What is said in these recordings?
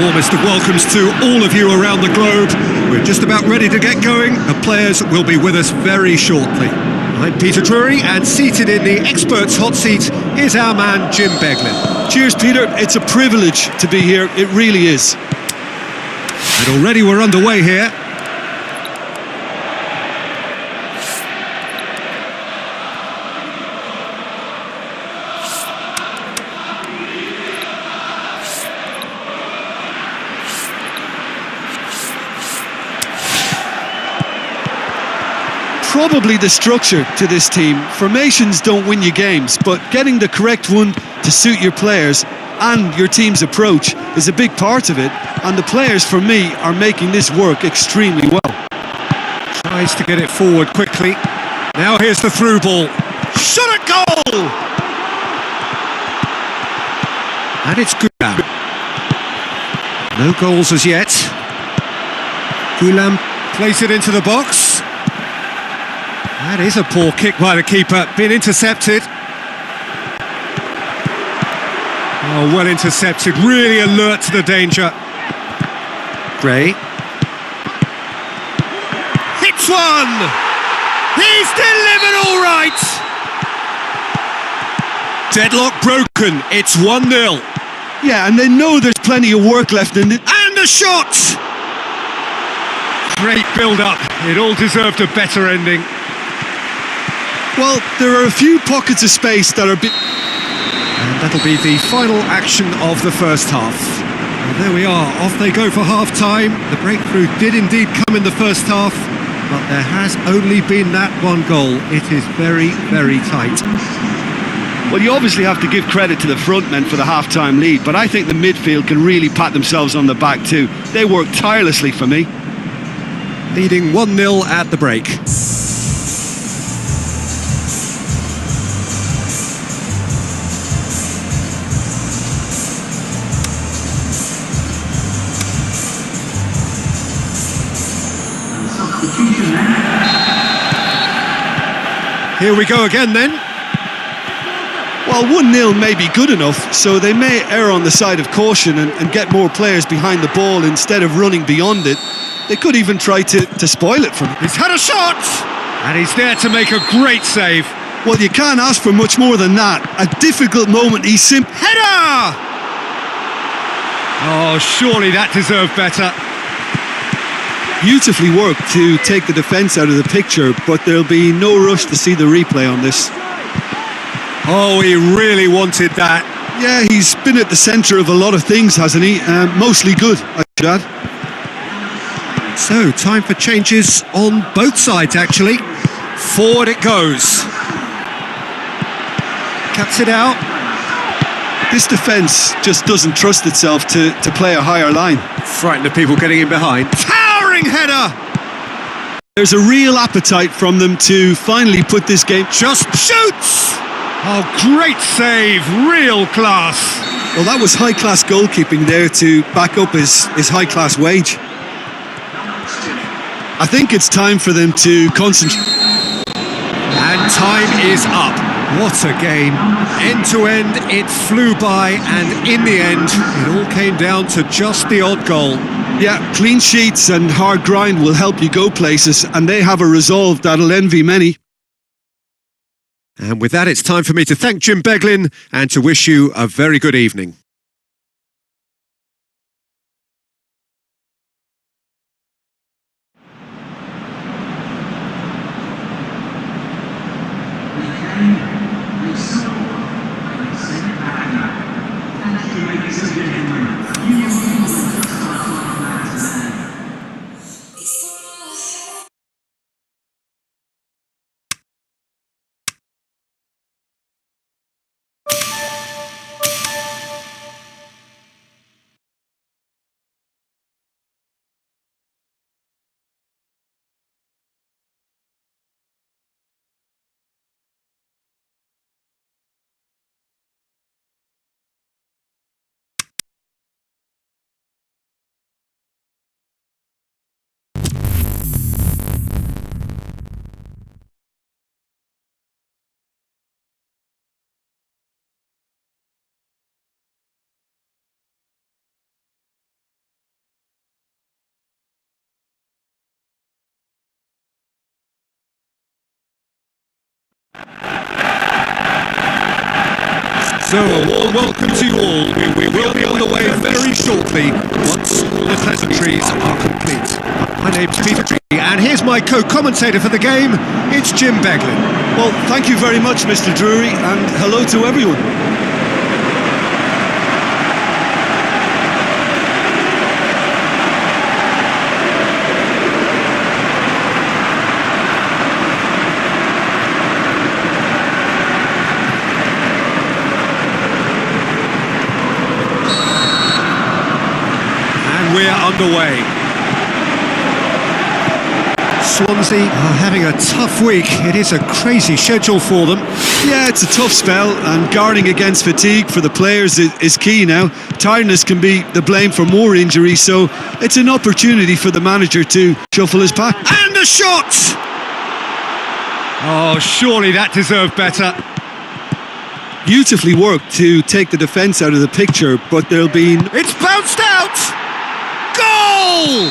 Warmest of welcomes to all of you around the globe. We're just about ready to get going. The players will be with us very shortly. I'm Peter Drury, and seated in the experts' hot seat is our man Jim Beglin. Cheers, Peter. It's a privilege to be here. It really is. And already we're underway here. Probably the structure to this team. Formations don't win you games, but getting the correct one to suit your players and your team's approach is a big part of it, and the players, for me, are making this work extremely well. Tries to get it forward quickly. Now here's the through ball. Shot at goal! And it's Gulam. No goals as yet. Gulam plays it into the box. That is a poor kick by the keeper, been intercepted. Oh, well intercepted, really alert to the danger. Gray. Hits one! He's delivered all right! Deadlock broken, it's 1-0. Yeah, and they know there's plenty of work left in it. And a shot! Great build-up, it all deserved a better ending. Well, there are a few pockets of space that are a bit... And that'll be the final action of the first half. And there we are, off they go for half-time. The breakthrough did indeed come in the first half, but there has only been that one goal. It is very, very tight. Well, you obviously have to give credit to the front men for the half-time lead, but I think the midfield can really pat themselves on the back too. They worked tirelessly for me. Leading 1-0 at the break. Here we go again then. Well, 1-0 may be good enough, so they may err on the side of caution and get more players behind the ball instead of running beyond it. They could even try to spoil it from... He's had a shot! And he's there to make a great save. Well, you can't ask for much more than that. A difficult moment, he's simply... Header! Oh, surely that deserved better. Beautifully worked to take the defence out of the picture, but there'll be no rush to see the replay on this. Oh, he really wanted that. Yeah, he's been at the centre of a lot of things, hasn't he? Mostly good, I should add. So, time for changes on both sides, actually. Forward it goes. Cuts it out. This defence just doesn't trust itself to play a higher line. Frightened of people getting in behind. Towering header! There's a real appetite from them to finally put this game... Just shoots! Oh, great save, real class. Well, that was high-class goalkeeping there to back up his high-class wage. I think it's time for them to concentrate. And time is up. What a game. End to end, it flew by, and in the end, it all came down to just the odd goal. Yeah, clean sheets and hard grind will help you go places, and they have a resolve that'll envy many. And with that, it's time for me to thank Jim Beglin and to wish you a very good evening. So a warm welcome to you all. We will be on the way very shortly once all the pleasantries are complete. My name's Peter and here's my co-commentator for the game. It's Jim Beglin. Well, thank you very much, Mr. Drury, and hello to everyone. We're underway. Swansea are having a tough week. It is a crazy schedule for them. Yeah, it's a tough spell, and guarding against fatigue for the players is key now. Tiredness can be the blame for more injuries, so it's an opportunity for the manager to shuffle his pack. And a shot! Oh, surely that deserved better. Beautifully worked to take the defence out of the picture, but there'll be... It's bounced out! Goal!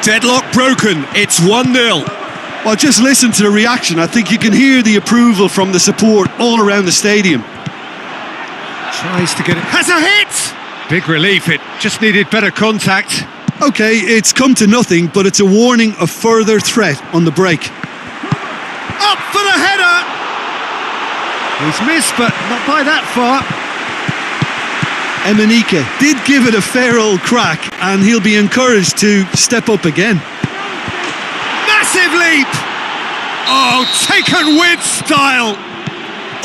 Deadlock broken. It's 1-0. Well, just listen to the reaction. I think you can hear the approval from the support all around the stadium. Tries to get it. Has a hit! Big relief. It just needed better contact. OK, it's come to nothing, but it's a warning of further threat on the break. Up for the header! He's missed, but not by that far. Emenike did give it a fair old crack, and he'll be encouraged to step up again. Massive leap! Oh, taken with style!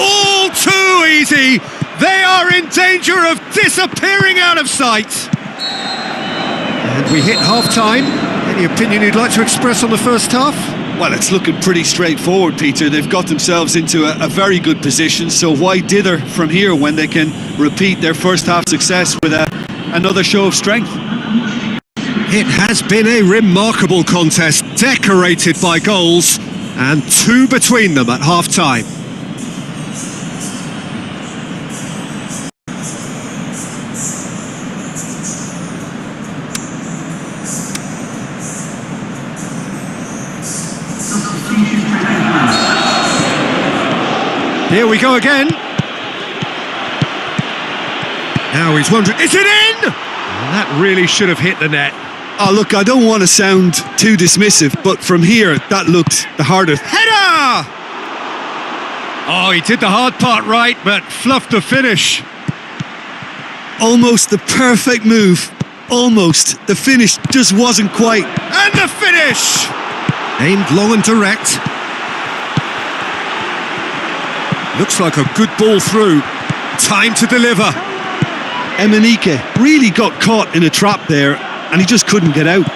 All too easy! They are in danger of disappearing out of sight! And we hit half-time. Any opinion you'd like to express on the first half? Well, it's looking pretty straightforward, Peter. They've got themselves into a very good position, so why dither from here when they can repeat their first half success with another show of strength? It has been a remarkable contest, decorated by goals, and two between them at half-time. Here we go again. Now he's wondering, is it in? And that really should have hit the net. Oh, look, I don't want to sound too dismissive, but from here, that looked the hardest. Header! Oh, he did the hard part right, but fluffed the finish. Almost the perfect move. Almost. The finish just wasn't quite. And the finish! Aimed long and direct. Looks like a good ball through. Time to deliver. Emenike really got caught in a trap there, and he just couldn't get out.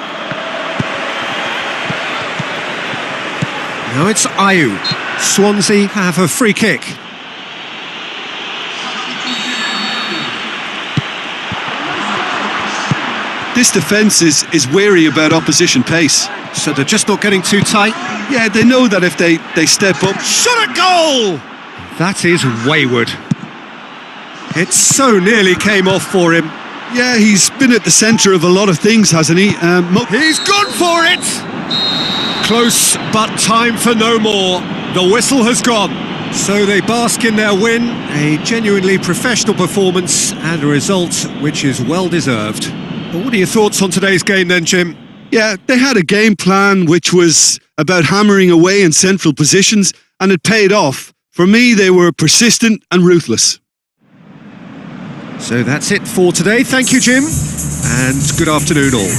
Now it's Ayew. Swansea have a free kick. This defence is wary about opposition pace. So they're just not getting too tight? Yeah, they know that if they step up... Shot at goal! That is wayward. It so nearly came off for him. Yeah, he's been at the centre of a lot of things, hasn't he? He's gone for it! Close, but time for no more. The whistle has gone. So they bask in their win, a genuinely professional performance and a result which is well deserved. But what are your thoughts on today's game then, Jim? Yeah, they had a game plan which was about hammering away in central positions, and it paid off. For me, they were persistent and ruthless. So that's it for today. Thank you, Jim, and good afternoon all.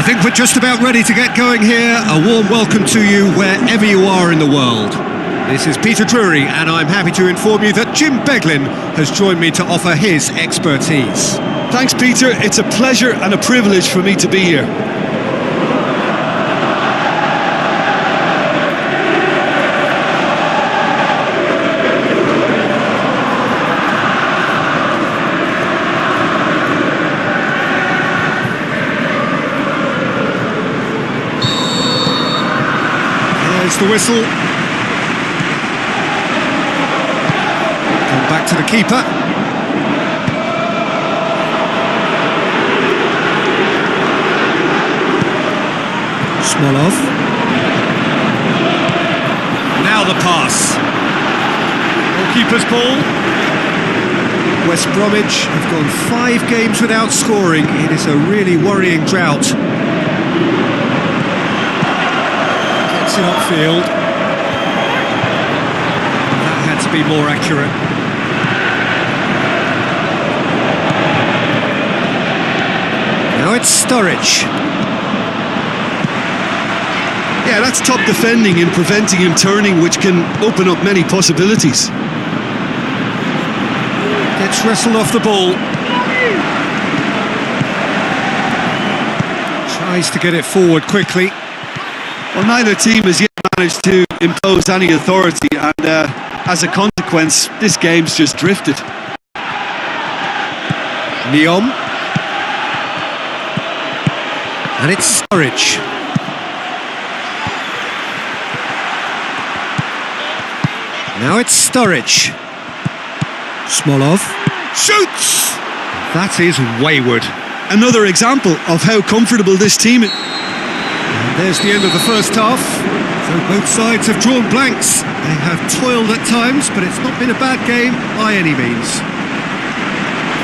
think we're just about ready to get going here. A warm welcome to you wherever you are in the world. This is Peter Drury, and I'm happy to inform you that Jim Beglin has joined me to offer his expertise. Thanks, Peter. It's a pleasure and a privilege for me to be here. There's the whistle. Come back to the keeper. Smolov. Now the pass. Goalkeeper's ball. West Bromwich have gone 5 games without scoring. It is a really worrying drought. Gets it upfield. That had to be more accurate. Now it's Sturridge. Yeah, that's top defending and preventing him turning, which can open up many possibilities. Gets wrestled off the ball. Tries to get it forward quickly. Well, neither team has yet managed to impose any authority, and as a consequence, this game's just drifted. Neom. And it's Sturridge. Now it's Sturridge. Smolov. Shoots! That is wayward. Another example of how comfortable this team is. And there's the end of the first half. So both sides have drawn blanks. They have toiled at times, but it's not been a bad game by any means.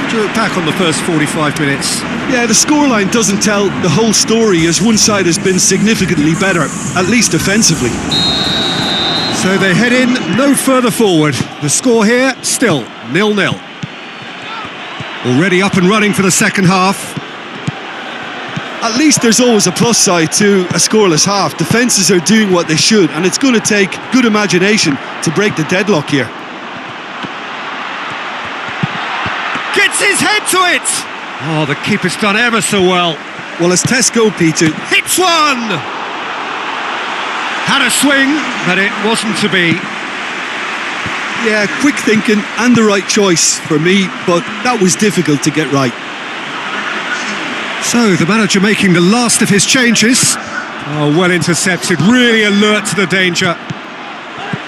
Do you look back on the first 45 minutes? Yeah, the scoreline doesn't tell the whole story, as one side has been significantly better, at least offensively. So they head in no further forward. The score here, still 0-0. Already up and running for the second half. At least there's always a plus side to a scoreless half. Defences are doing what they should, and it's going to take good imagination to break the deadlock here. Gets his head to it! Oh, the keeper's done ever so well. Well, as tests go, Peter, Hits one! Had a swing, but it wasn't to be. yeah, quick thinking and the right choice for me, but that was difficult to get right. So, the manager making the last of his changes. Oh, well intercepted, really alert to the danger.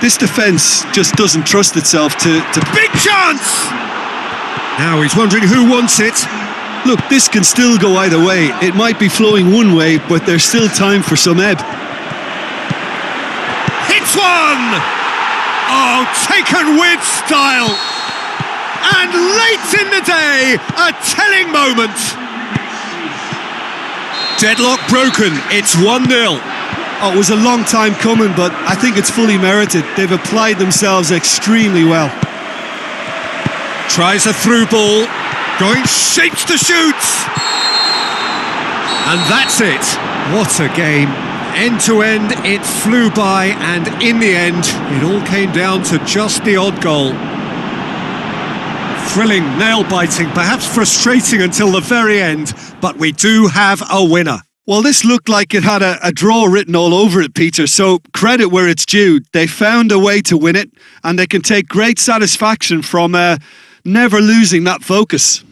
This defence just doesn't trust itself to... Big chance! Now he's wondering who wants it. Look, this can still go either way. It might be flowing one way, but there's still time for some ebb. Hits one! Oh, taken with style. And late in the day, a telling moment. Deadlock broken, it's 1-0. Oh, it was a long time coming, but I think it's fully merited. They've applied themselves extremely well. Tries a through ball, going shapes to shoot. And that's it. What a game. End to end, it flew by, and in the end, it all came down to just the odd goal. Thrilling, nail-biting, perhaps frustrating until the very end, but we do have a winner. Well, this looked like it had a draw written all over it, Peter, so credit where it's due. They found a way to win it, and they can take great satisfaction from never losing that focus.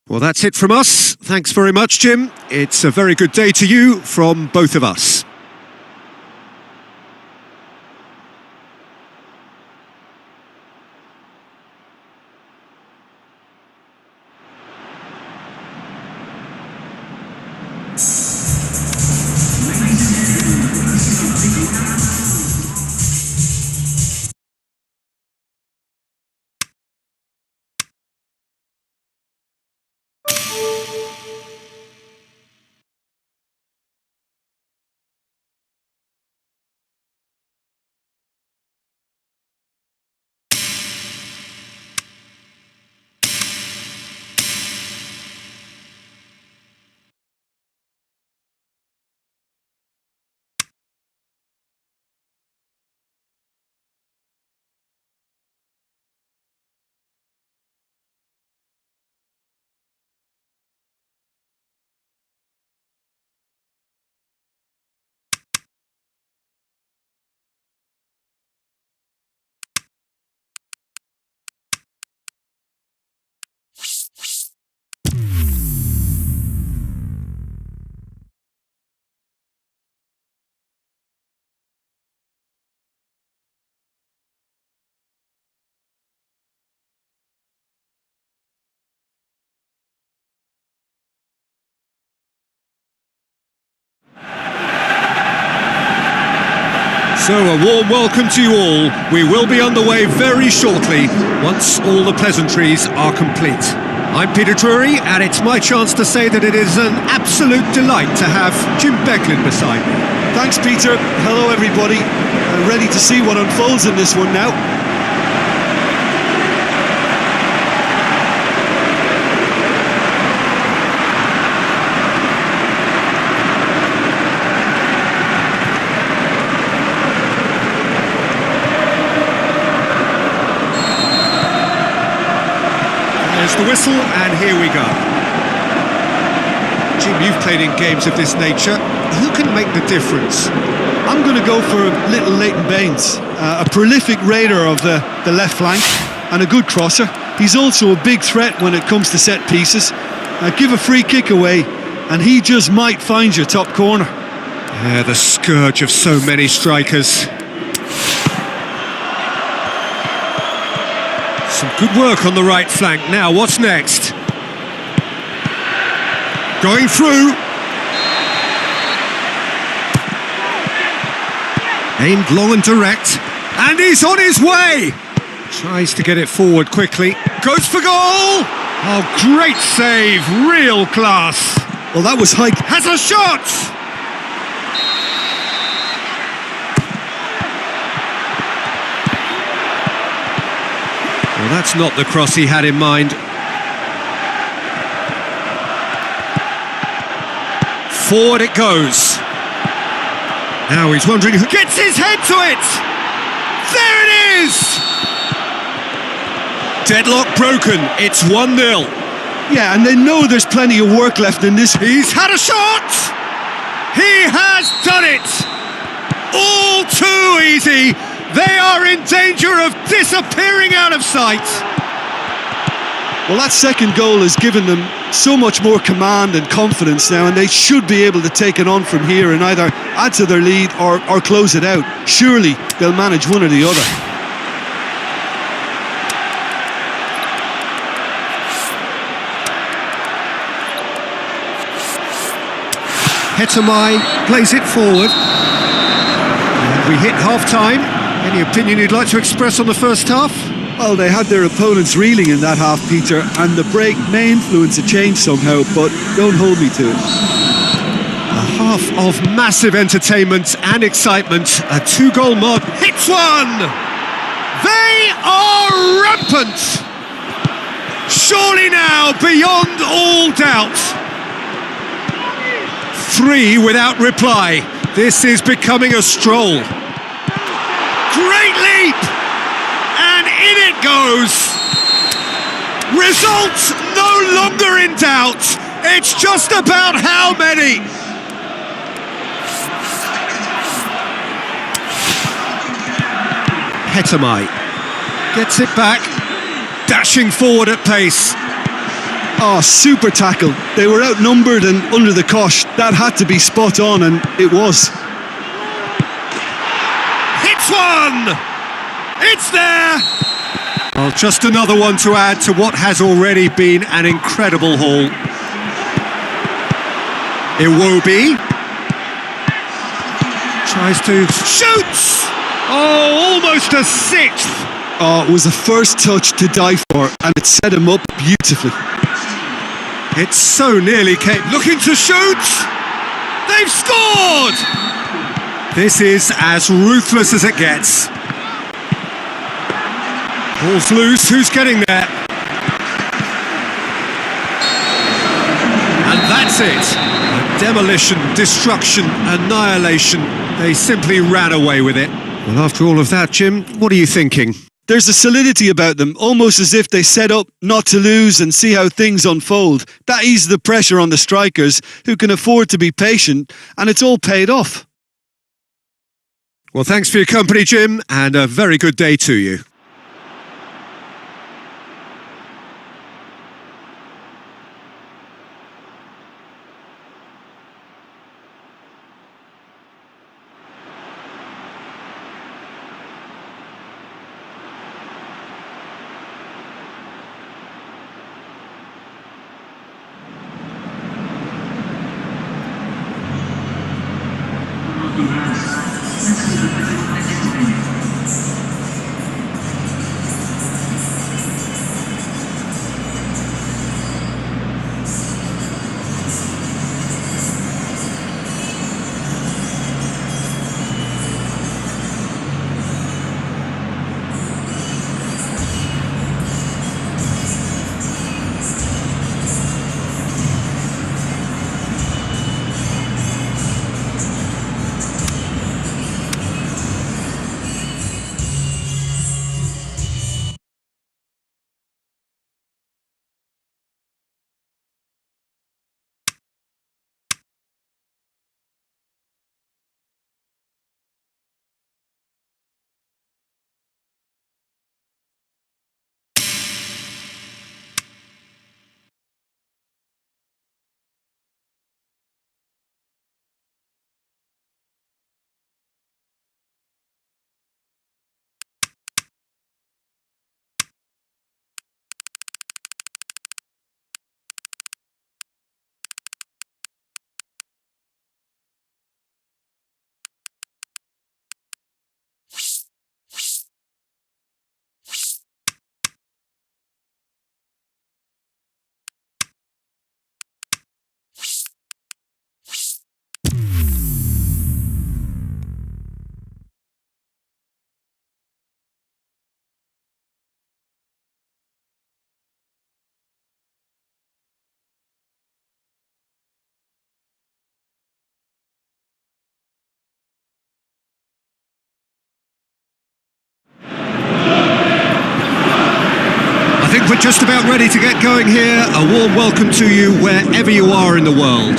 Well, that's it from us. Thanks very much, Jim. It's a very good day to you from both of us. So a warm welcome to you all. We will be underway very shortly, once all the pleasantries are complete. I'm Peter Drury, and it's my chance to say that it is an absolute delight to have Jim Becklin beside me. Thanks, Peter. Hello, everybody. I'm ready to see what unfolds in this one now. There's the whistle, and here we go. Jim, you've played in games of this nature. Who can make the difference? I'm going to go for little Leighton Baines, a prolific raider of the left flank and a good crosser. He's also a big threat when it comes to set pieces. Give a free kick away and he just might find your top corner. Yeah, the scourge of so many strikers. Some good work on the right flank. Now, what's next? Going through. Aimed long and direct. And he's on his way! Tries to get it forward quickly. Goes for goal! Oh, great save. Real class. Well, that was high. Has a shot! Well, that's not the cross he had in mind. Forward it goes. Now he's wondering who gets his head to it! There it is! Deadlock broken, it's 1-0. Yeah, and they know there's plenty of work left in this. He's had a shot! He has done it! All too easy! They are in danger of disappearing out of sight! Well, that second goal has given them so much more command and confidence now, and they should be able to take it on from here and either add to their lead or close it out. Surely they'll manage one or the other. Hetamai plays it forward. And we hit half-time. Any opinion you'd like to express on the first half? Well, they had their opponents reeling in that half, Peter, and the break may influence a change somehow, but don't hold me to it. A half of massive entertainment and excitement. A 2-goal mod hits one! They are rampant! Surely now, beyond all doubt. 3 without reply. This is becoming a stroll. Great leap! And in it goes! Results no longer in doubt! It's just about how many! Hetamai gets it back, dashing forward at pace. Oh, super tackle. They were outnumbered and under the cosh. That had to be spot on, and it was. Hits one! It's there! Well, just another one to add to what has already been an incredible haul. Iwobi tries to shoot! Oh, almost a 6th! Oh, it was a first touch to die for, and it set him up beautifully. It so nearly came. Looking to shoot! They've scored! This is as ruthless as it gets. Ball's loose, who's getting there? And that's it. A demolition, destruction, annihilation. They simply ran away with it. Well, after all of that, Jim, what are you thinking? There's a solidity about them, almost as if they set up not to lose and see how things unfold. That eases the pressure on the strikers, who can afford to be patient, and it's all paid off. Well, thanks for your company, Jim, and a very good day to you. we're just about ready to get going here. A warm welcome to you wherever you are in the world.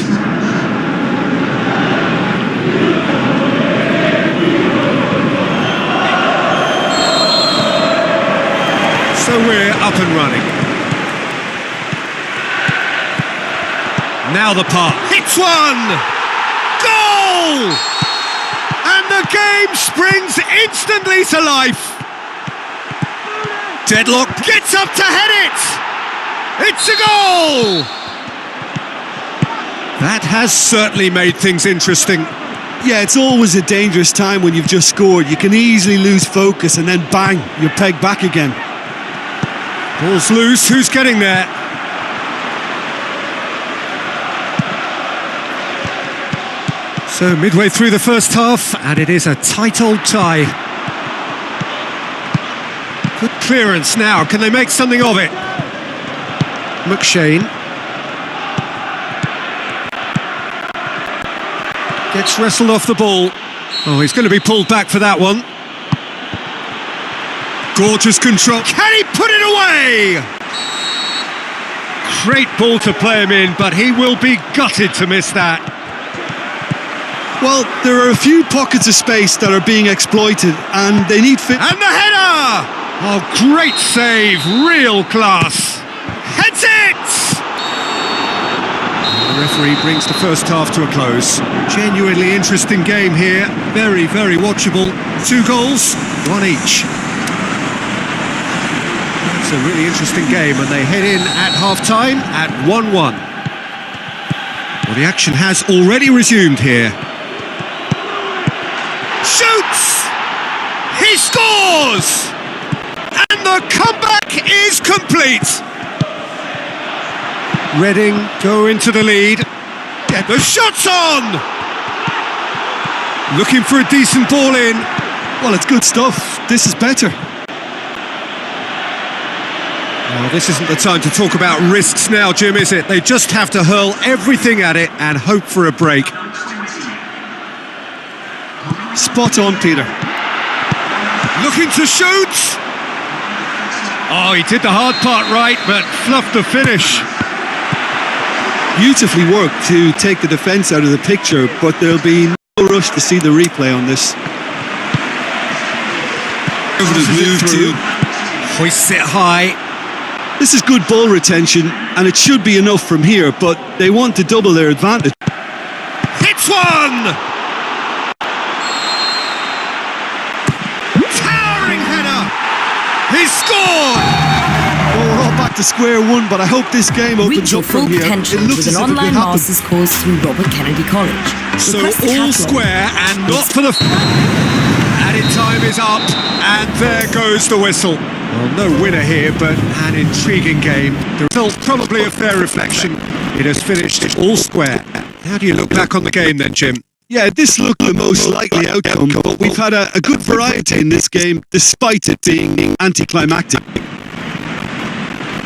So we're up and running. Now the pass. Hits one! Goal! And the game springs instantly to life. Deadlock gets up to head it! It's a goal! That has certainly made things interesting. Yeah, it's always a dangerous time when you've just scored. You can easily lose focus and then bang, you're pegged back again. Ball's loose, who's getting there? So midway through the first half, and it is a tight old tie. Good clearance now, can they make something of it? McShane. Gets wrestled off the ball. Oh, he's going to be pulled back for that one. Gorgeous control. Can he put it away? Great ball to play him in, but he will be gutted to miss that. Well, there are a few pockets of space that are being exploited, and they need fit. And the header! Oh, great save, real class. Heads it! The referee brings the first half to a close. Genuinely interesting game here. Very, very watchable. 2 goals, 1 each. It's a really interesting game, and they head in at half-time at 1-1. Well, the action has already resumed here. Shoots! He scores! And the comeback is complete! Reading go into the lead. Get the shots on! Looking for a decent ball in. Well, it's good stuff. This is better. Well, this isn't the time to talk about risks now, Jim, is it? They just have to hurl everything at it and hope for a break. Spot on, Peter. Looking to shoot! Oh, he did the hard part right, but fluffed the finish. Beautifully worked to take the defence out of the picture, but there'll be no rush to see the replay on this. Over the move to hoists it high. This is good ball retention, and it should be enough from here, but they want to double their advantage. Hits one! Towering header! He scored! Well, we're all back to square one, but I hope this game opens Reach your up full from here. potential It looks with as an if it online could happen. master's course through Robert Kennedy College. So Request the all catalog. square and not for the... Added time is up, and there goes the whistle. Well, no winner here, but an intriguing game. The result probably a fair reflection. It has finished all square. How do you look back on the game then, Jim? Yeah, this looked the most likely outcome, but we've had a good variety in this game, despite it being anticlimactic.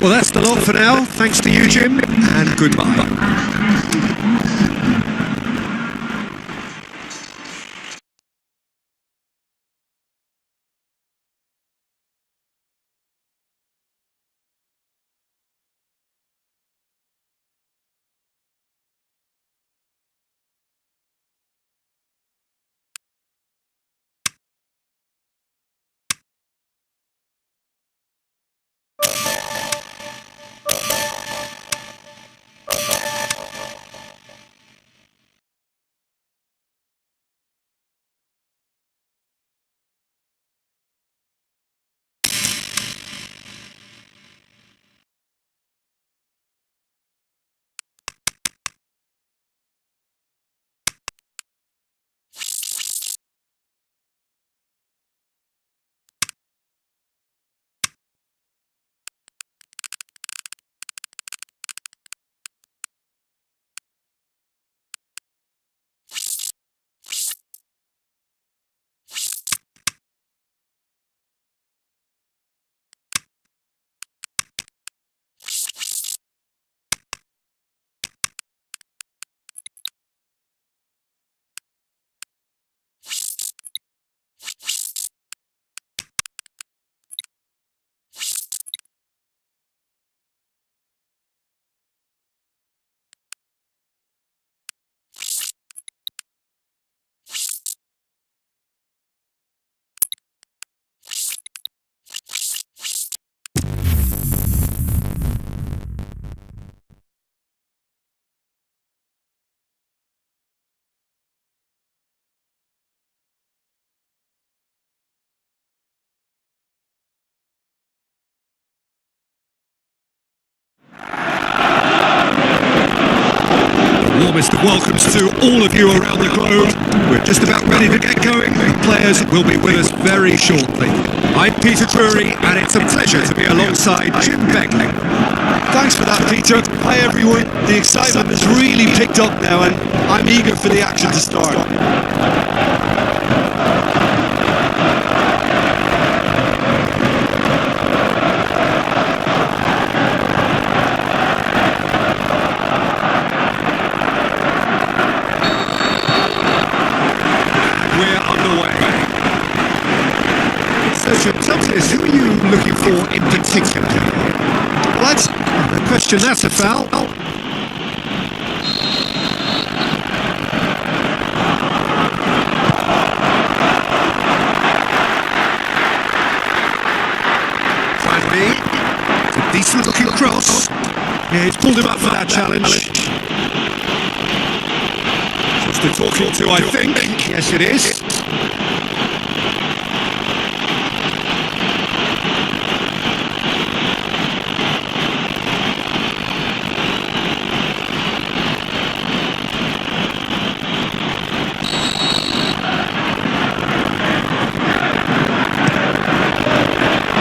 Well, that's the lot for now. Thanks to you, Jim, and goodbye. warmest of welcomes to all of you around the globe. We're just about ready to get going. The players will be with us very shortly. I'm Peter Drury, and it's a pleasure to be alongside Jim Beckley. Thanks for that, Peter. Hi, everyone. The excitement has really picked up now, and I'm eager for the action to start. We're underway. So, tell me this, who are you looking for in particular? Let's... No question, that's a foul. It's a decent looking cross. Yeah, he's pulled him up for that challenge. Just a talking to, I think. Yes, it is.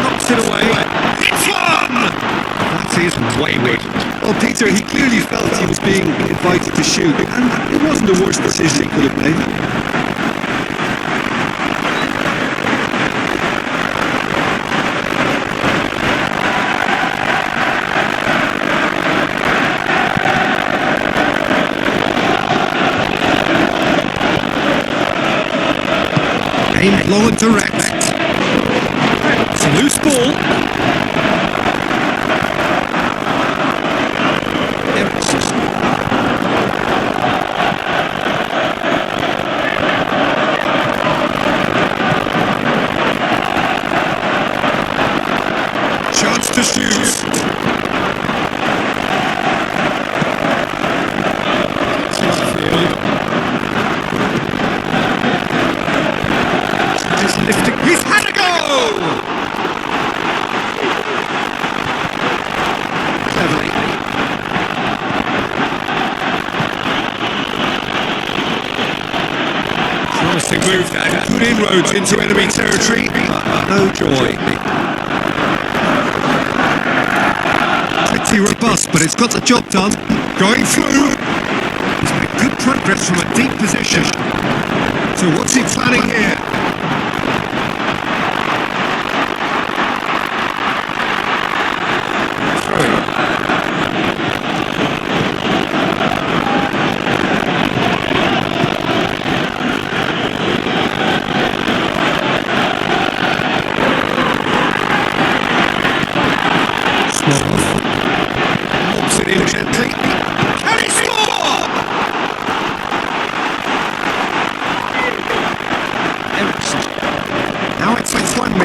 Knocks it away. It's one! That is wayward. Well, Peter, he clearly felt he was being invited to shoot, and it wasn't the worst decision he could have made. Aimed low and direct. It's a loose ball. Chance to shoot. Just lifting. He's had a go! Cleverly. Promising move there. Good inroads into enemy territory. No joy. Pretty robust, but it's got the job done. Going through. He's made good progress from a deep position. So what's he planning here? Lobs it in gently. Can he score? Ericsson. Now it's F1B.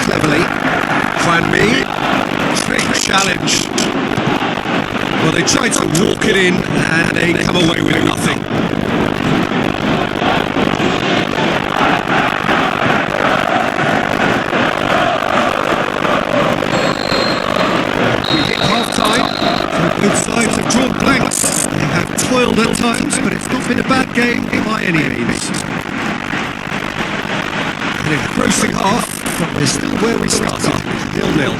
Cleverly. F1B. Big challenge. Well, they tried to walk it in and they come away with nothing. Both sides have drawn blanks. They have toiled at times, but it's not been a bad game by any means. An engrossing half, but we're still where we started, 0-0.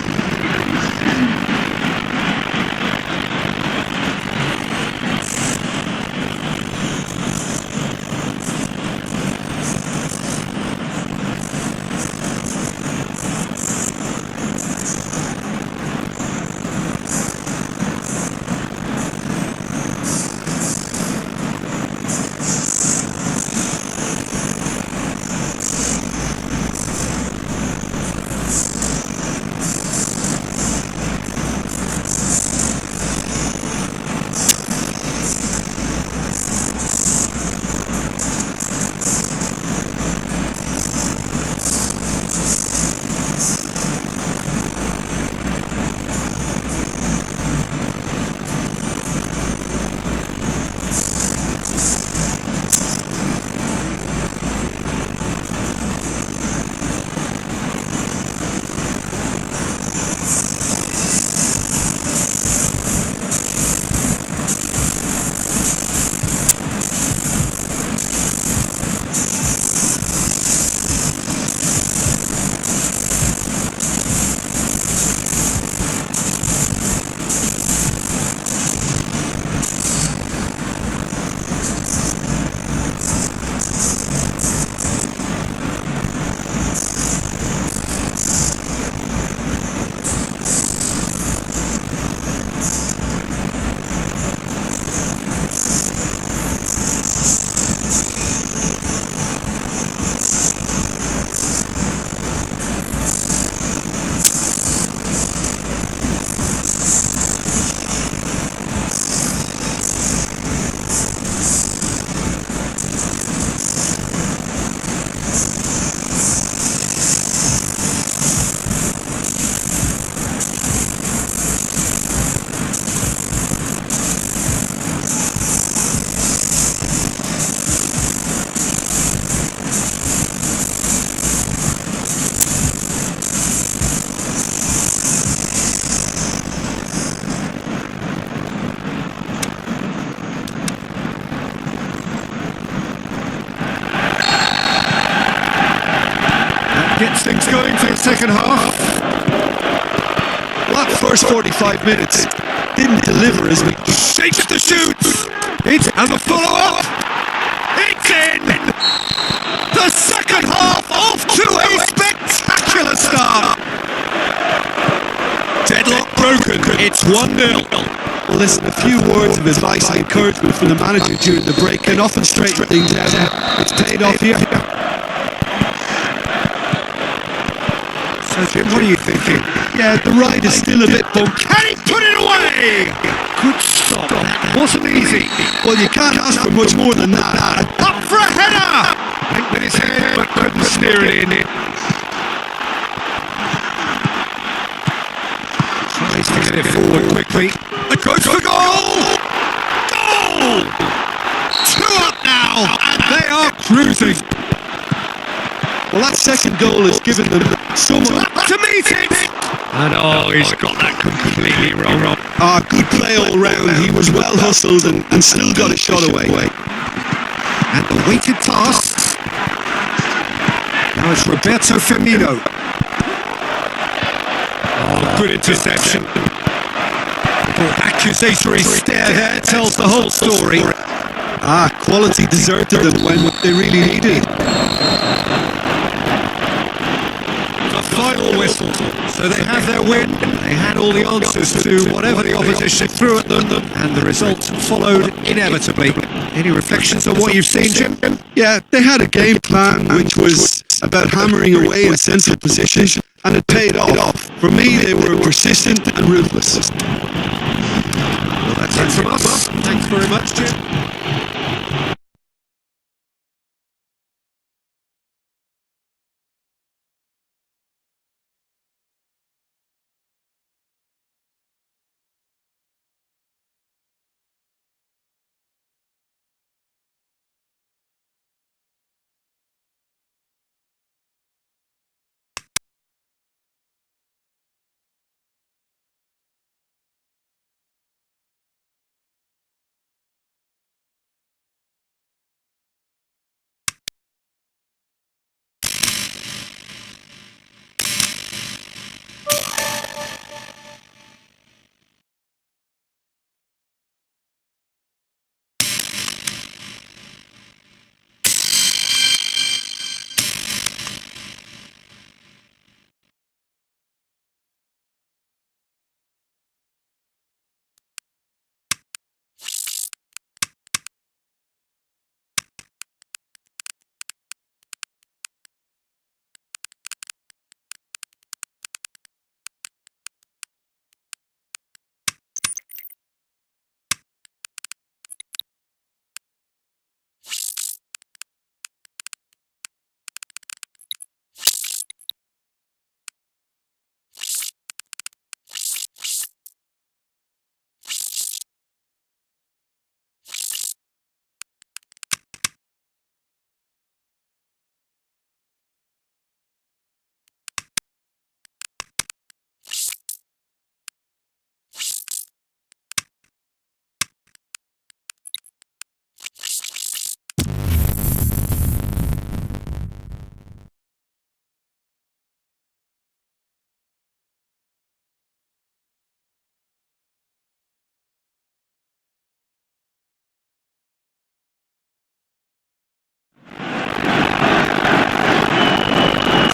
gets things going for the second half. Well, that first 45 minutes didn't deliver as we Shakes the shoot. It's and the follow-up. It's in. The second half off to a spectacular start. Deadlock broken. It's 1-0. Well, listen, a few words of advice and encouragement from the manager during the break can often straighten things out. It's paid off here. So, Jim, what are you thinking? Yeah, the ride is still a bit bumpy. Can he put it away? Good stop. That wasn't easy. Well, you can't ask for much more than that. Up for a header. Went with his head, but couldn't steer it in. Tries to get it forward quickly. It goes for goal! Goal! 2 up now, and they are cruising. Well, that second goal has given them so much. To meet it! And he's got that completely wrong. Good play all round. He was well hustled and still got a shot away. And the weighted pass. Now it's Roberto Firmino. Good interception. Little accusatory stare there tells the whole story. Quality deserted them when they really needed. The final whistle. So they have their win. They had all the answers to whatever the opposition threw at them, and the result followed inevitably. Any reflections on what you've seen, Jim? Yeah, they had a game plan which was about hammering away in central position, and it paid off. For me, they were persistent and ruthless. Well, that's it from us. Thanks very much, Jim.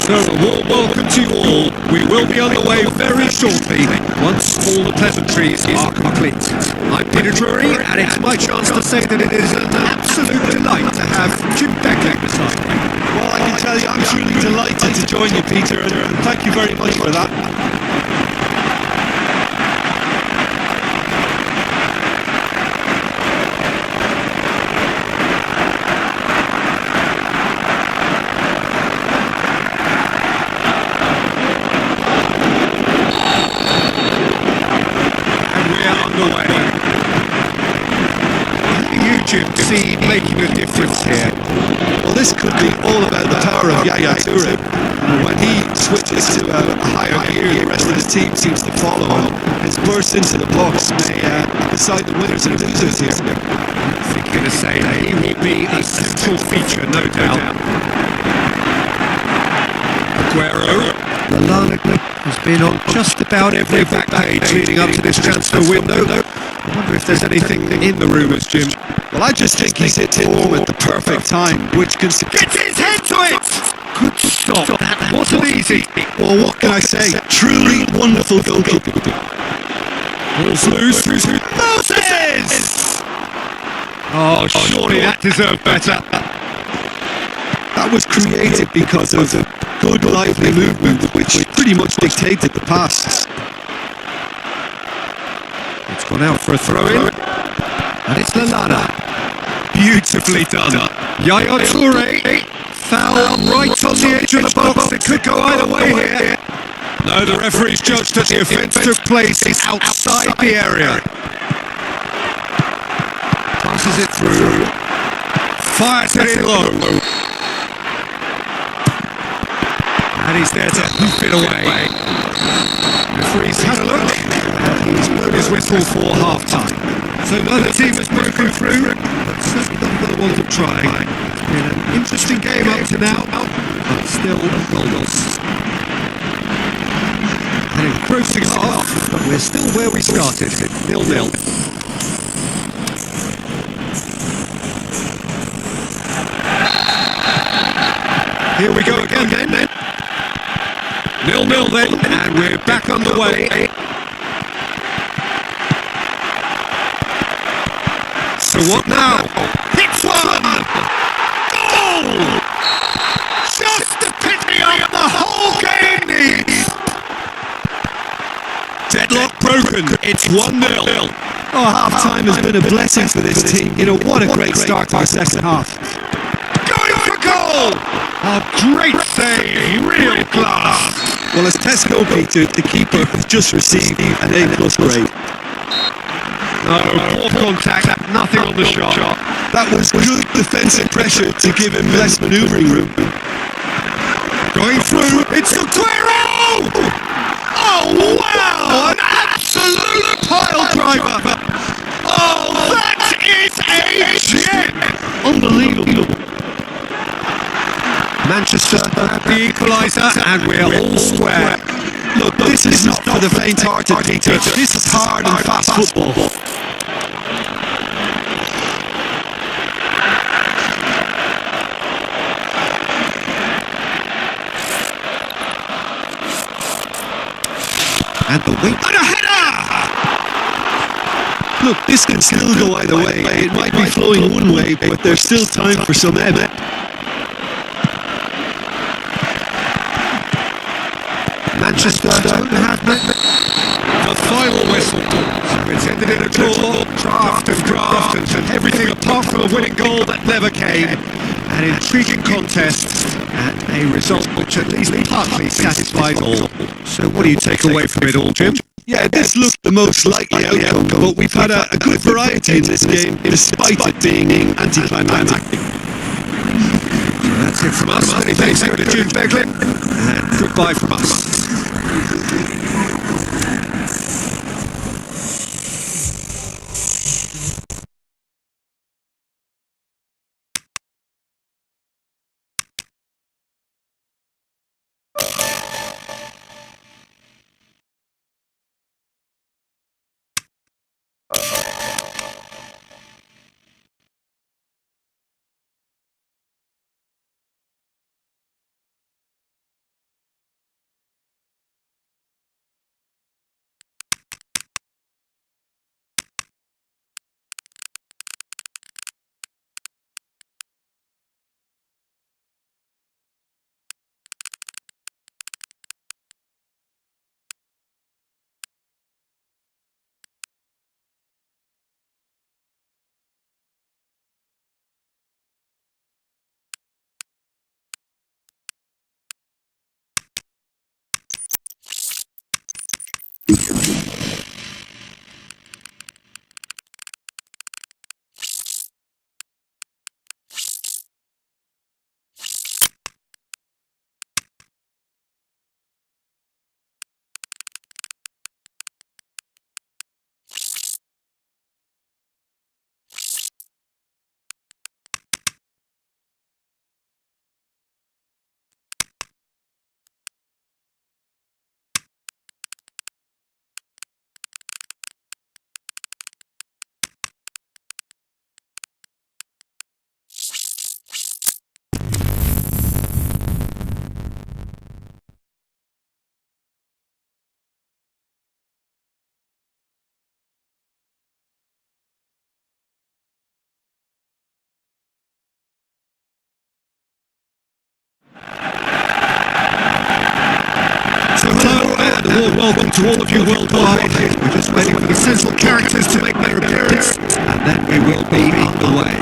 So a warm welcome to you all. We will be on the way very shortly, once all the pleasantries are complete. I'm Peter Drury, and it's my chance to say that it is an absolute delight to have Jim Becker beside me. Well, I can tell you, I'm truly delighted to join you, Peter, and thank you very much for that. Jim see making a difference here? Well, this could be all about the power of Yaya Toure. When he switches to a higher gear, the rest of his team seems to follow him. His burst into the box may decide the winners and losers here. I think you're going to say that he will be a central feature, no doubt. A Aguero. Lallana has been on just about every back page leading up to this transfer window. I wonder if there's anything in the rumours, Jim. Well, I just think he's hit form at the perfect time, which can... Gets his head to it! Good stop. That wasn't easy. Well, what can I say? Truly wonderful goalkeeping. Ball's loose. Moses! Oh, surely that deserved better. That was created because of the good lively movement which pretty much dictated the pass. It's gone out for a throw-in. And it's Lallana. Beautifully done. Yaya Toure. Foul right on the edge of the box. It could go either way here. No, the referee's judged that the offence took place outside the area. Passes it through. Fires it in low. And he's there to hoof it away. Referee's had a look. And he's blown his whistle for half-time. So neither team has broken through, but certainly not for the want of trying. It's been an interesting game up to now, but still goalless. An engrossing half, but we're still where we started, 0-0. Here we go again then. 0-0 then, and we're back underway. So what now? Hits one! Goal! Just the epitome of the whole game needs! Deadlock broken, it's 1-0. Oh, half-time has been a blessing for this team. You know, what a great start to our second half. Going for goal! A great save, real class! Well, as test goalkeeper, the keeper has just received an A+ grade. No, poor contact, nothing on the shot. That was good defensive pressure to give him less manoeuvring room. Going through, it's Aguero! Oh wow, an absolute pile driver! Oh, that is a gem! Unbelievable. Manchester have the equaliser and we're all square. Look, this is not for the faint-hearted, Peter. This is hard and fast football. And the wing and a header! Look, this can still go either way. It might be flowing one way, but there's still time for some ebb. Manchester don't have the final whistle. So it's ended in a draw, draft and everything apart from a winning goal that never came. An intriguing contest and a result which at least partly satisfies all. So what do you take away from it all, Jim? Yeah, this looked the most likely outcome, but we've had a good variety in this game, despite it being anticlimactic. So that's it from us. Many thanks to Jim Beglin, and goodbye from us. warm welcome to all of you worldwide. We're just waiting for the central characters to make their appearance, and then we will be underway.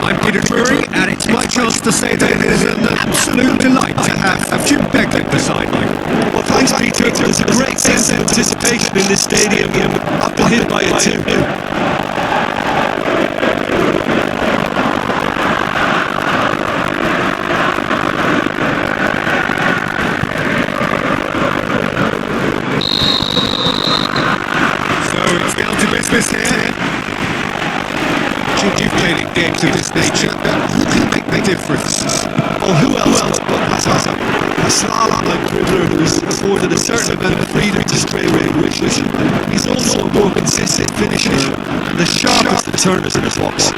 I'm Peter Drury, and it's my chance to say that it is an absolute delight to have Jim Begley beside me. Well, thanks, Peter. There's a great sense of anticipation in this stadium. I've been hit by it too. So it's down to business here. You've played in games of this nature. Who can make the difference? Well, who else but a slalom-like dribbler who's afforded a certain amount of freedom to stray away with vision. He's also a more consistent finisher and the sharpest of turners in his box.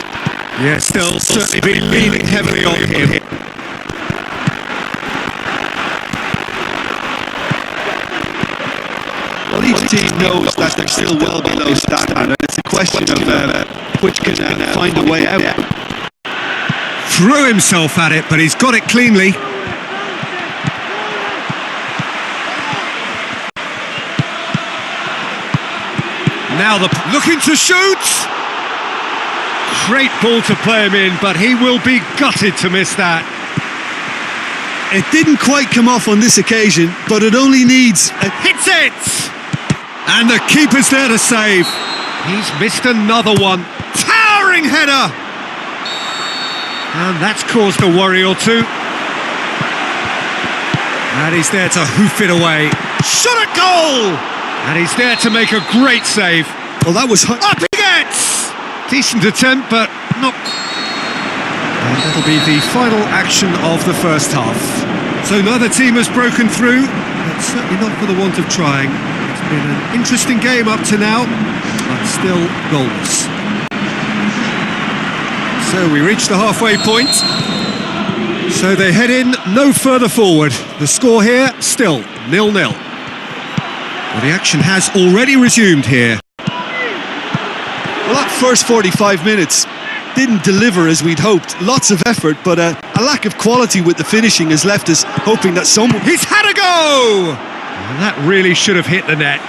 Yeah, still certainly been leaning heavily on him. Well, each team knows that they're still well below standard. It's a question of which can find a way out. Threw himself at it, but he's got it cleanly. Now looking to shoot. Great ball to play him in, but he will be gutted to miss that. It didn't quite come off on this occasion, but it only needs Hits it! And the keeper's there to save. He's missed another one. Towering header! And that's caused a worry or two. And he's there to hoof it away. Shot a goal! And he's there to make a great save. well, that was Up he gets! Decent attempt, but not... And that'll be the final action of the first half. So neither team has broken through, but certainly not for the want of trying. It's been an interesting game up to now, but still goalless. So we reach the halfway point. So they head in no further forward. The score here, still 0-0. Well, the action has already resumed here. well, that first 45 minutes didn't deliver as we'd hoped. Lots of effort, but a lack of quality with the finishing has left us hoping that someone... He's had a go! And that really should have hit the net.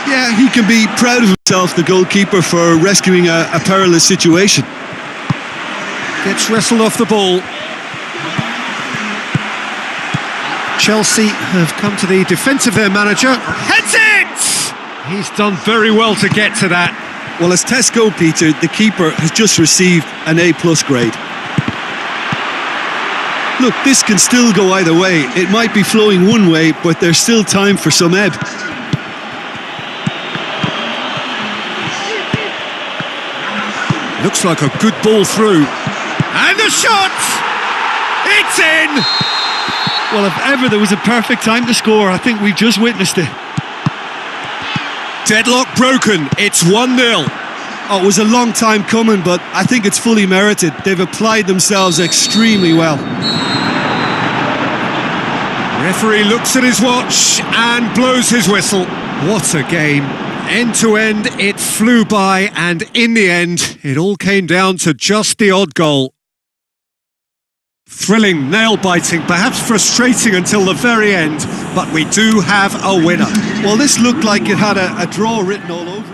Yeah, he can be proud of himself, the goalkeeper, for rescuing a perilous situation. Gets wrestled off the ball. Chelsea have come to the defence of their manager. Heads it! He's done very well to get to that. Well, as tests go, Peter, the keeper has just received an A+ grade. Look, this can still go either way. It might be flowing one way, but there's still time for some ebb. Looks like a good ball through. And the shot! It's in! Well, if ever there was a perfect time to score, I think we've just witnessed it. Deadlock broken. It's 1-0. Oh, it was a long time coming, but I think it's fully merited. They've applied themselves extremely well. Referee looks at his watch and blows his whistle. What a game. End to end, it flew by, and in the end, it all came down to just the odd goal. Thrilling, nail-biting, perhaps frustrating until the very end, but we do have a winner. Well, this looked like it had a draw written all over it.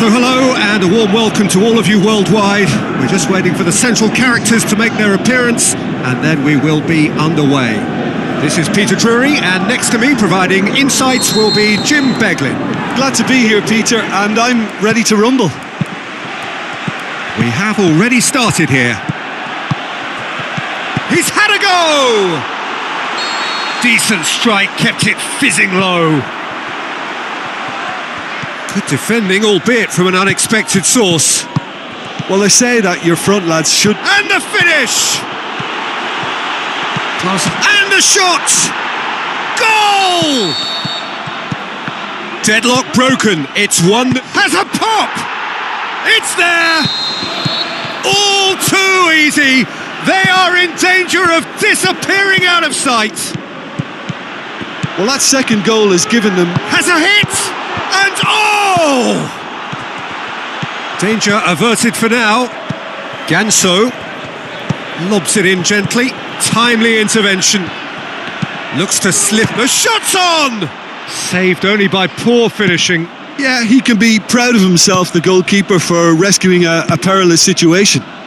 So hello and a warm welcome to all of you worldwide. We're just waiting for the central characters to make their appearance and then we will be underway. This is Peter Drury and next to me providing insights will be Jim Beglin. Glad to be here, Peter, and I'm ready to rumble. We have already started here. He's had a go! Decent strike, kept it fizzing low. Good defending, albeit from an unexpected source. Well, they say that your front lads should... And the finish! And the shot! Goal! Deadlock broken, it's one... Has a pop! It's there! All too easy! They are in danger of disappearing out of sight! Well, that second goal has given them... Has a hit! And oh! Danger averted for now. Ganso lobs it in gently. Timely intervention. Looks to slip. The shot's on! Saved only by poor finishing. Yeah, he can be proud of himself, the goalkeeper, for rescuing a perilous situation. And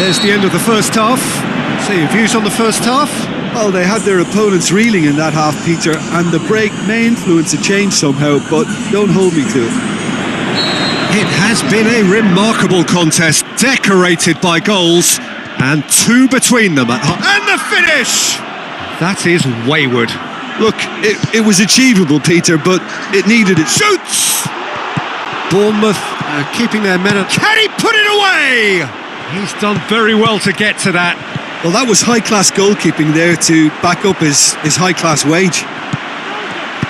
there's the end of the first half. So your views on the first half? Well, they had their opponents reeling in that half, Peter, and the break may influence a change somehow, but don't hold me to it. It has been a remarkable contest, decorated by goals, and two between them. And the finish! That is wayward. Look, it was achievable, Peter, but it needed it. Shoots! Bournemouth keeping their men at... Can he put it away? He's done very well to get to that. Well, that was high-class goalkeeping there to back up his high-class wage.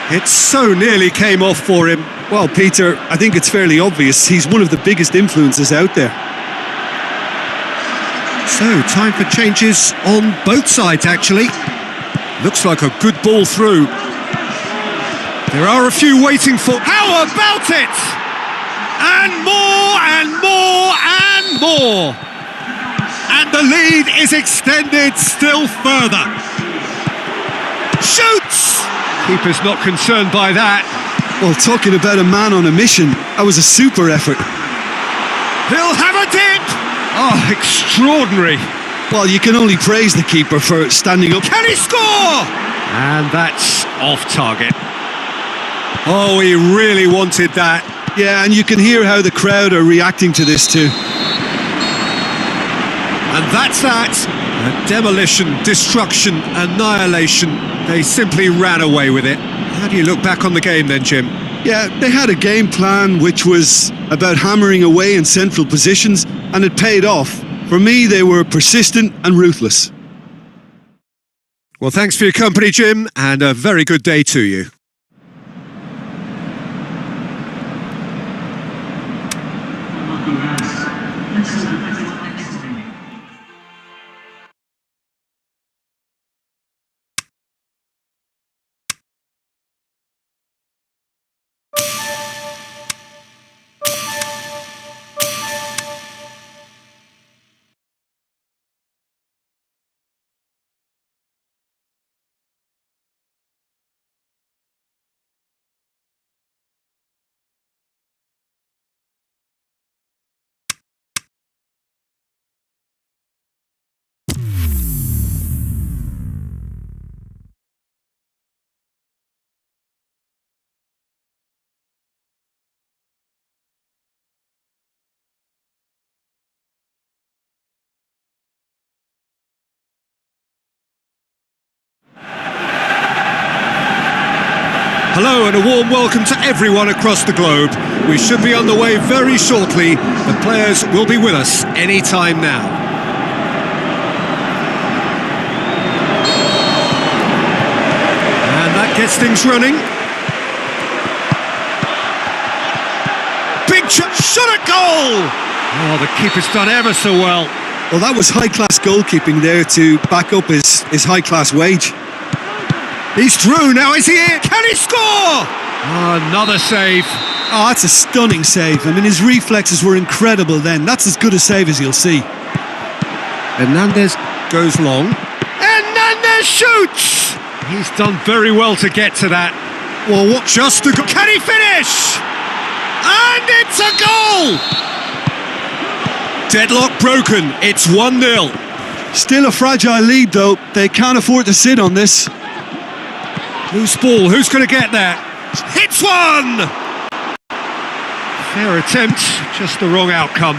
It so nearly came off for him. Well, Peter, I think it's fairly obvious he's one of the biggest influences out there. So, time for changes on both sides, actually. Looks like a good ball through. There are a few waiting for... How about it? And more, and more, and more. And the lead is extended still further. Shoots! Keeper's not concerned by that. Well, talking about a man on a mission, that was a super effort. He'll have a dip! Oh, extraordinary. Well, you can only praise the keeper for standing up. Can he score? And that's off target. Oh, he really wanted that. Yeah, and you can hear how the crowd are reacting to this too. And that's that. A demolition, destruction, annihilation. They simply ran away with it. How do you look back on the game then, Jim? Yeah, they had a game plan which was about hammering away in central positions, and it paid off. For me, they were persistent and ruthless. Well, thanks for your company, Jim, and a very good day to you. Hello and a warm welcome to everyone across the globe. We should be underway very shortly. The players will be with us any time now. And that gets things running. Big shot at goal! Oh, the keeper's done ever so well. Well, that was high-class goalkeeping there to back up his high-class wage. He's through now, is he in? Can he score? Oh, another save. Oh, that's a stunning save. I mean, his reflexes were incredible then. That's as good a save as you'll see. Hernandez goes long. Hernandez shoots! He's done very well to get to that. Well, what? Just a... Can he finish? And it's a goal! Deadlock broken. It's 1-0. Still a fragile lead, though. They can't afford to sit on this. Loose ball. Who's going to get there? Hits one! Fair attempt, just the wrong outcome.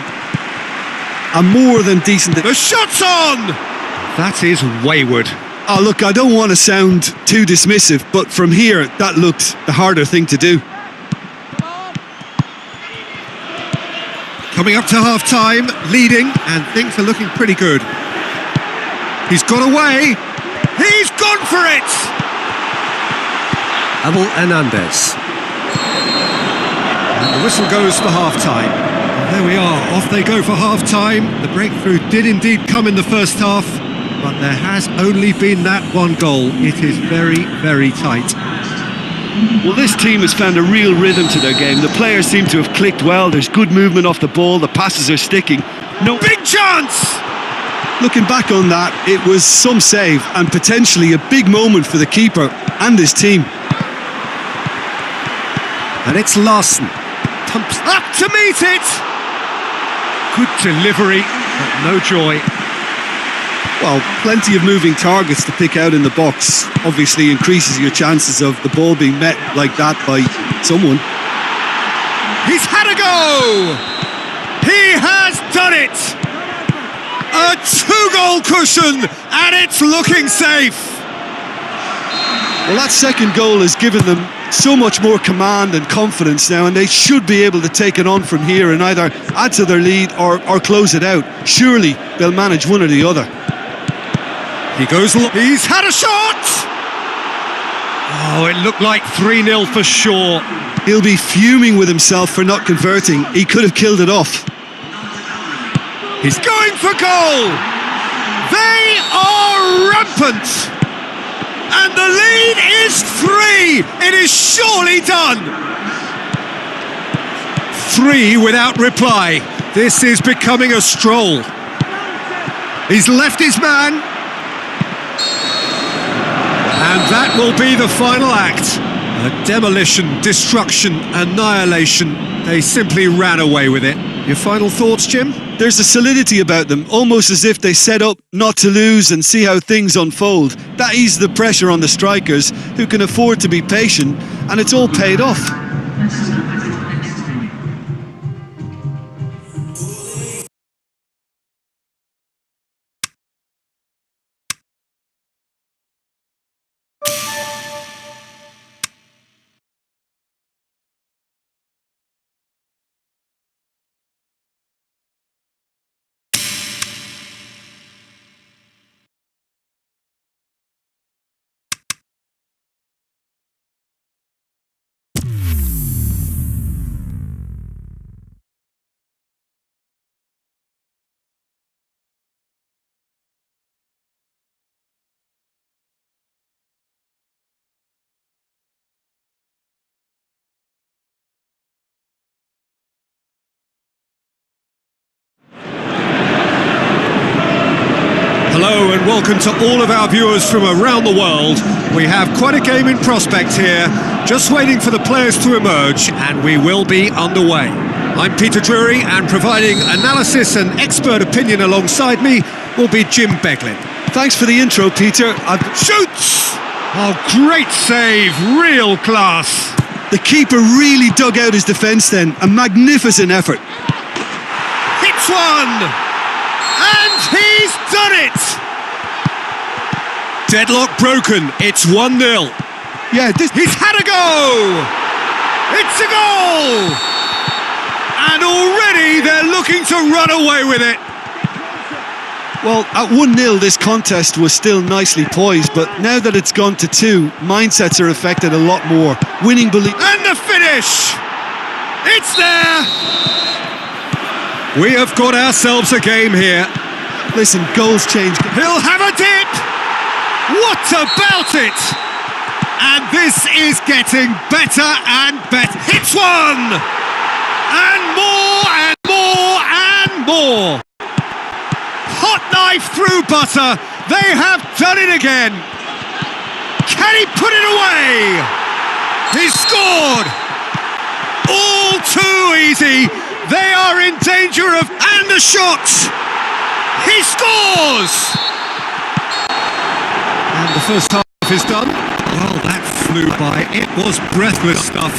A more than decent... The shot's on! That is wayward. Oh, look, I don't want to sound too dismissive, but from here, that looked the harder thing to do. Coming up to half-time, leading, and things are looking pretty good. He's got away. He's gone for it! Abel Hernandez. And the whistle goes for half-time. And there we are, off they go for half-time. The breakthrough did indeed come in the first half, but there has only been that one goal. It is very, very tight. Well, this team has found a real rhythm to their game. The players seem to have clicked well. There's good movement off the ball. The passes are sticking. No big chance! Looking back on that, it was some save and potentially a big moment for the keeper and his team. And it's Larson. Pumps up to meet it! Good delivery, but no joy. Well, plenty of moving targets to pick out in the box. Obviously increases your chances of the ball being met like that by someone. He's had a go! He has done it! A 2-goal cushion, and it's looking safe! Well, that second goal has given them so much more command and confidence now, and they should be able to take it on from here and either add to their lead or close it out. Surely they'll manage one or the other. He goes... He's had a shot! Oh, it looked like 3-0 for sure. He'll be fuming with himself for not converting. He could have killed it off. He's going for goal! They are rampant! And the lead is 3! It is surely done! 3 without reply. This is becoming a stroll. He's left his man. And that will be the final act. A demolition, destruction, annihilation. They simply ran away with it. Your final thoughts, Jim? There's a solidity about them, almost as if they set up not to lose and see how things unfold. That eases the pressure on the strikers, who can afford to be patient, and it's all paid off. Hello and welcome to all of our viewers from around the world. We have quite a game in prospect here, just waiting for the players to emerge, and we will be underway. I'm Peter Drury, and providing analysis and expert opinion alongside me will be Jim Beglin. Thanks for the intro, Peter. Shoots! Oh, great save, real class. The keeper really dug out his defence then, a magnificent effort. Hits one! And he's done it! Deadlock broken, it's 1-0. Yeah, He's had a go! It's a goal! And already they're looking to run away with it. Well, at 1-0 this contest was still nicely poised, but now that it's gone to 2, mindsets are affected a lot more. Winning belief... And the finish! It's there! We have got ourselves a game here. Listen, goals change. He'll have a dip! What about it? And this is getting better and better. Hits one! And more and more and more! Hot knife through butter. They have done it again. Can he put it away? He's scored! All too easy. They are in danger of... And the shot! He scores! And the first half is done. Well, that flew by. It was breathless stuff.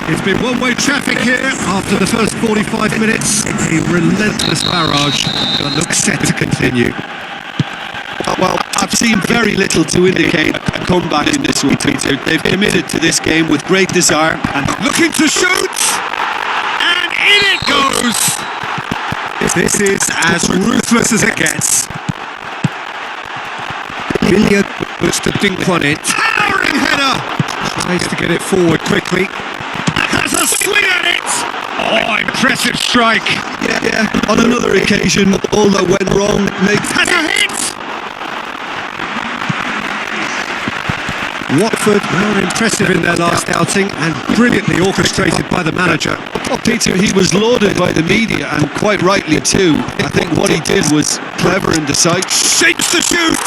It's been one-way traffic here after the first 45 minutes. A relentless barrage that looks set to continue. Well, I've seen very little to indicate a comeback in this one, Peter. They've committed to this game with great desire and Looking to shoot! And in it goes! This is as ruthless as it gets. Ilya was to dink on it. Towering header! Tries to get it forward quickly. Has a swing at it! Oh, impressive strike! yeah, on another occasion, all that went wrong makes... Has a hit! Watford were impressive in their last outing and brilliantly orchestrated by the manager. Oh, Peter, he was lauded by the media, and quite rightly too. I think what he did was clever and decisive. Shakes the shoot!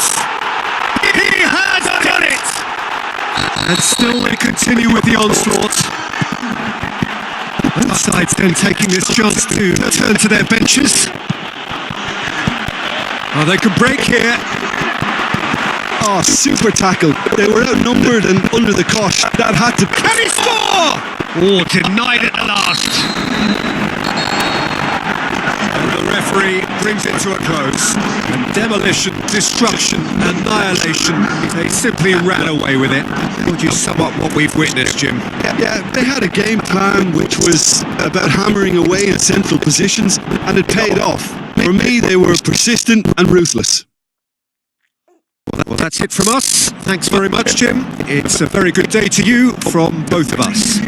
He has done it! And still they continue with the onslaught. Both sides then taking this chance to turn to their benches. Oh, they could break here. Oh, super tackle. They were outnumbered and under the cosh. That had to... Can he score? Oh, denied at the last. And the referee brings it to a close. And demolition, destruction, annihilation. They simply ran away with it. How would you sum up what we've witnessed, Jim? Yeah, they had a game plan which was about hammering away in central positions, and it paid off. For me, they were persistent and ruthless. Well, that's it from us. Thanks very much, Jim. It's a very good day to you from both of us.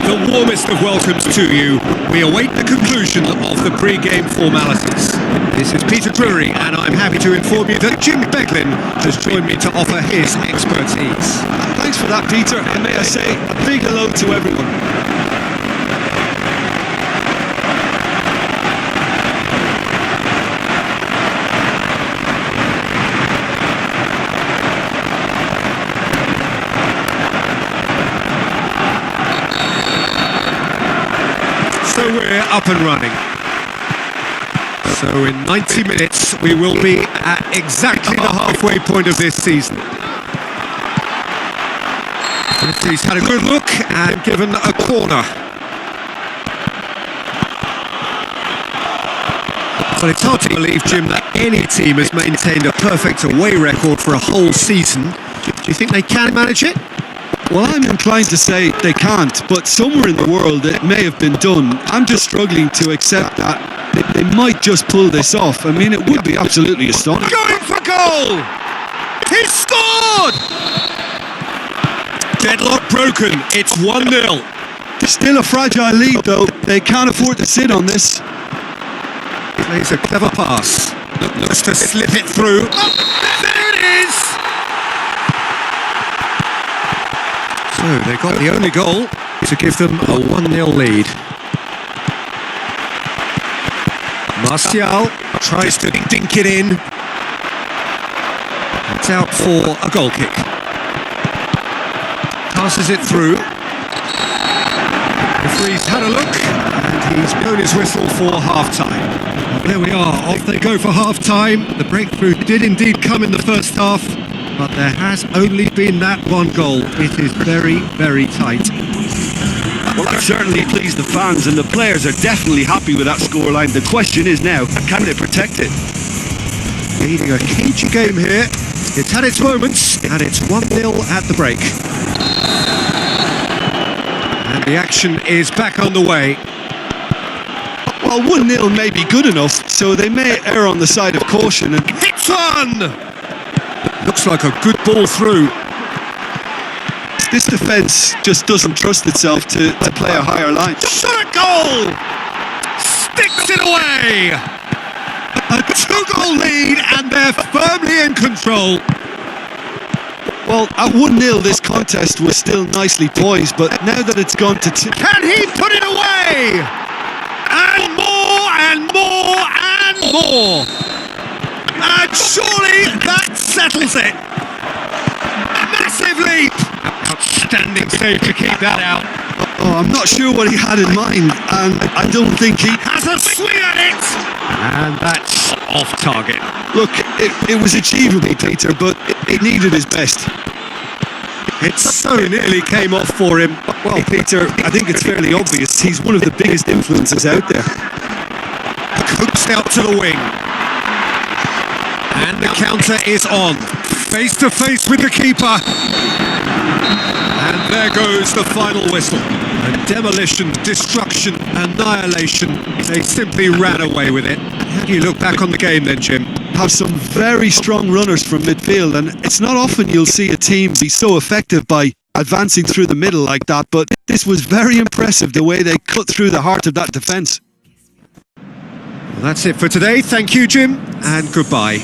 The warmest of welcomes to you. We await the conclusion of the pre-game formalities. This is Peter Drury, and I'm happy to inform you that Jim Beglin has joined me to offer his expertise. Thanks for that, Peter, and may I say a big hello to everyone. So we're up and running. So in 90 minutes we will be at exactly the halfway point of this season. He's had a good look and given a corner. But it's hard to believe, Jim, that any team has maintained a perfect away record for a whole season. Do you think they can manage it? Well, I'm inclined to say they can't, but somewhere in the world it may have been done. I'm just struggling to accept that they might just pull this off. I mean, it would be absolutely astonishing. Going for goal! He scored! Deadlock broken. It's 1-0. Still a fragile lead, though. They can't afford to sit on this. Plays a clever pass. Looks to slip it through. Oh, there it is! So they got the only goal to give them a 1-0 lead. Martial tries to dink it in. It's out for a goal kick. Passes it through. The referee's had a look and he's blown his whistle for half-time. There we are, off they go for half-time. The breakthrough did indeed come in the first half, but there has only been that one goal. It is very, very tight. Well, that certainly pleased the fans, and the players are definitely happy with that scoreline. The question is now, can they protect it? Leading a cagey game here. It's had its moments, and it's 1-0 at the break. And the action is back on the way. Well, 1-0 may be good enough, so they may err on the side of caution. And Hits on! Looks like a good ball through. this defence just doesn't trust itself to play a higher line. Shot at goal! Sticks it away! A 2-goal lead, and they're firmly in control. Well, at 1-0 this contest was still nicely poised, but now that it's gone to... Can he put it away? And more, and more, and more. And surely that settles it. Massive leap. Outstanding save to keep that out. Oh, I'm not sure what he had in mind, and I don't think he... Has a swing at it. And that's off target. Look, it was achievable, Peter, but it needed his best. It so nearly came off for him. Well, Peter, I think it's fairly obvious he's one of the biggest influences out there. Coaxed out to the wing. And the counter is on. Face to face with the keeper. And there goes the final whistle. A demolition, destruction, annihilation. They simply ran away with it. How do you look back on the game then, Jim? Have some very strong runners from midfield, and it's not often you'll see a team be so effective by advancing through the middle like that, but this was very impressive, the way they cut through the heart of that defence. Well, that's it for today. Thank you, Jim, and goodbye.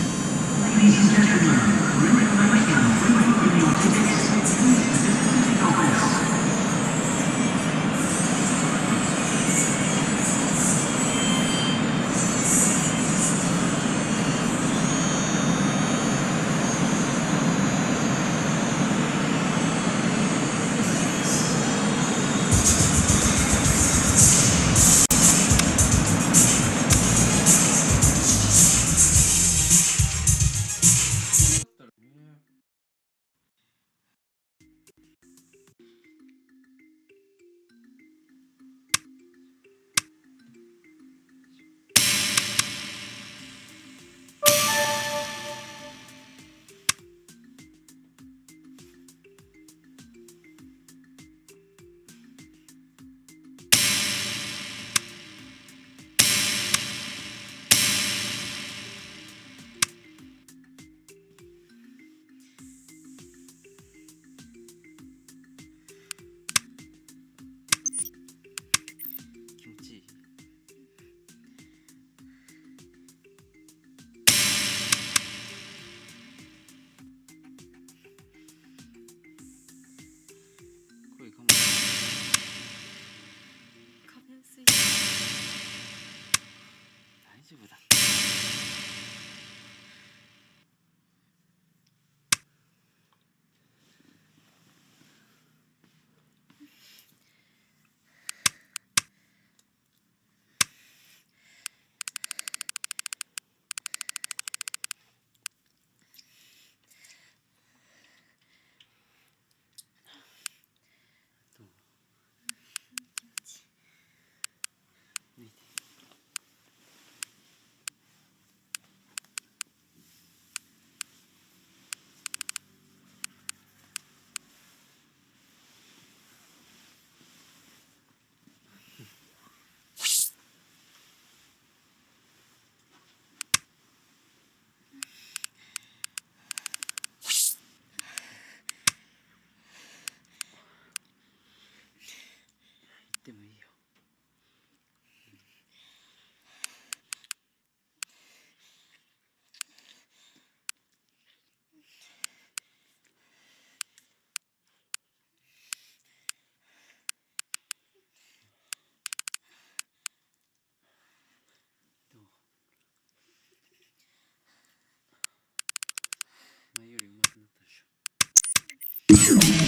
Юрій, можна те що.